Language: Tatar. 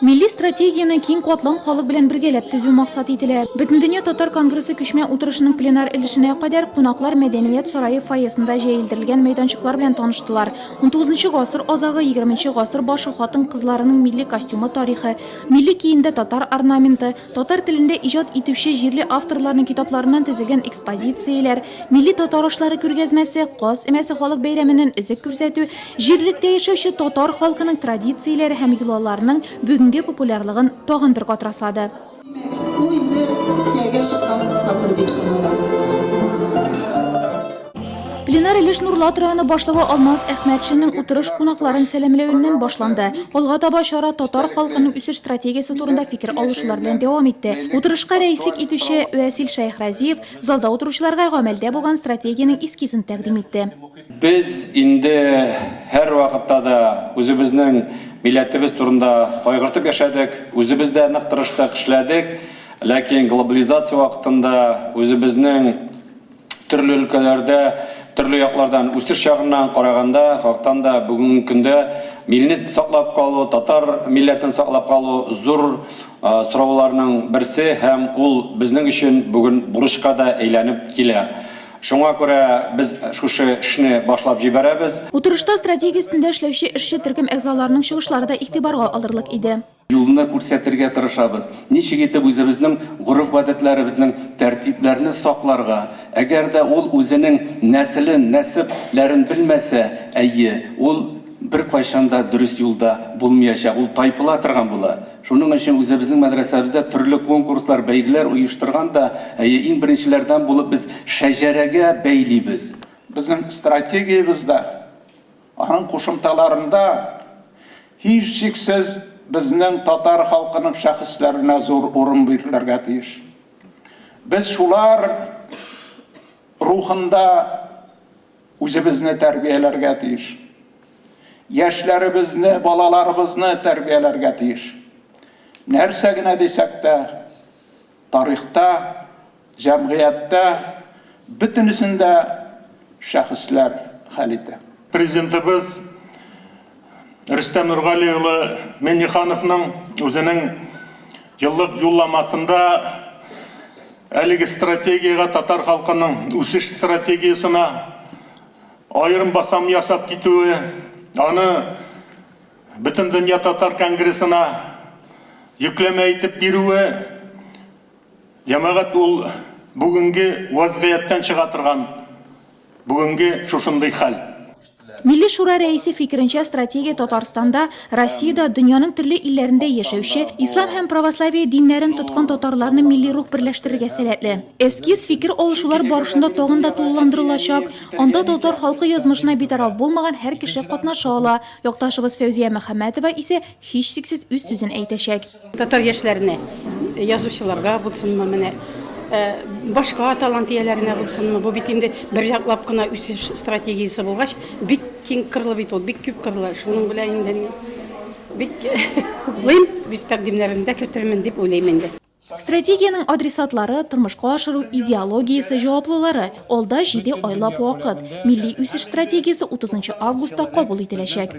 Milli strategiyani keng qatlam xalq bilan birgalab tuzuv maqsad etilib, Butundunyo Tatar Kongressi күчмә утырышының пленар ilishine qadar qonaqlar Madaniyat saroyi foyesida jayildirilgan maydonchiqlar bilan tanishdilar. 19-asr ozag'i 20-asr boshi xotin-qizlarining milliy kostyumi tarixi, milliy kiyimda tatar ornamenti, tatar tilida ijod etuvchi jirli avtorlarning kitoblaridan tuzilgan ekspozitsiyalar, milliy tatar ishlari ko'rgazmasi, qo'z emasi xalq bayramining izi ko'rsatuv, jirlikda yashovchi tatar xalqining traditsiyalari ham yilolarining bugungi populyarlig'in tog'in bir qat rasadi. Plenar ilish Nurlat rayoni boshlig'i Almaz Ahmedchining o'tirish qo'noqlarini salamlaganidan boshlandi. Olg'a taba shora tatar xalqining o'sish strategiyasi to'g'risida fikr olishlar bilan davom etdi. O'tirishga raislik etuvchi Vasil Shayxraziyev zalda o'tiruvchilarga amalda bo'lgan strategiyaning eskizini taqdim etdi. Biz endi har vaqtda da o'zimizning millatimiz turunda qayg'urtib yashadik, o'zimizda naqtirishda ishladik, lekin globalizatsiya vaqtida o'zimizning turli ülkelerde, turli yoqlardan o'sish yog'idan qaraganda, xalqdan da bugungi kunda millat saqlab qolu, tatar millatini saqlab qolu zo'r so'rovlarning birisi ham ul bizning uchun bugun burishqa da aylanib keladi. Şuna göre biz şu işni başlap jiberamiz. O'tirishda strategiya ustida ishlovchi ishchi turkum a'zolarining chiqishlarida e'tiborga olirlik edi. Yolunda ko'rsatirga tirishamiz. Nechik etib o'zimizning urf-odatlarimizning tartiblarini saqlarga, agarda ol o'zining naslarini bilmasa, ayyi, ol bir qachonda durust yo'lda bo'lmayacak, ol taypila turgan bo'lar. Shuning uchun o'zimizning madrasamizda turli konkurslar, baygilar uyushtirganda, eng birinchilardan bo'lib biz shajaraga bayliymiz. Bizning strategiyamizda, aning qo'shimchalarında hech cheksiz bizning tatar xalqining shaxslarına zo'r o'rin berilirga tegish. Biz shular ruhunda o'zimizni tarbiyalarga tegish. Yoshlarimizni, bolalarimizni tarbiyalarga tegish. Narsagina desakda, tarixda, jamiyatda butinisinde shaxslar xalita. Prezidentimiz Rüstem Nurgaliyevi Menixanovning o'zining yillik yo'llamasida әлеге strategiyaga tatar xalqining o'sish strategiyasini ayrim basam yasab ketуі, аны Butundunyo Tatar Kongressina yükleme etib beruі, jamiyat ol bugungi vaziyatdan chiqartirgan bugungi shunday hal. Milliy shura raisi fikrincha strategiya Tataristonda, Rossiyada, dunyoning turli illarida yashovchi islom ham pravoslaviya dinlarini tutgan tatarlarni milliy ruh birlashtirishga salatli. Eskiz fikr olishlar borishida tog'inda to'llantirilacak, onda tatar xalqi yozmishina betaraf bo'lmagan har kishi qatnasha ola. Yo'qdoshimiz Fevziya Muhammadova ise hech cheksiz o'z so'zini aytashak. Tatar yoshlarni yozuvchilarga bo'lsinmi, mana başka talantiyalarına bulsunmu, bu bitimde bir yaklap kına üstüş stratejisi bulgaç, bik keng kırılı bit ol, bik küp kırılı, şunun bileğinden bik bulayım, biz takdimlerimde kötürümün deyip olayım. Strategiyaning adresatlari, turmushga oshiru ideologiyasi javoblilari olda 7 oylab vaqt. Milliy o'sish strategiyasi 30 avgustda qabul etilajak.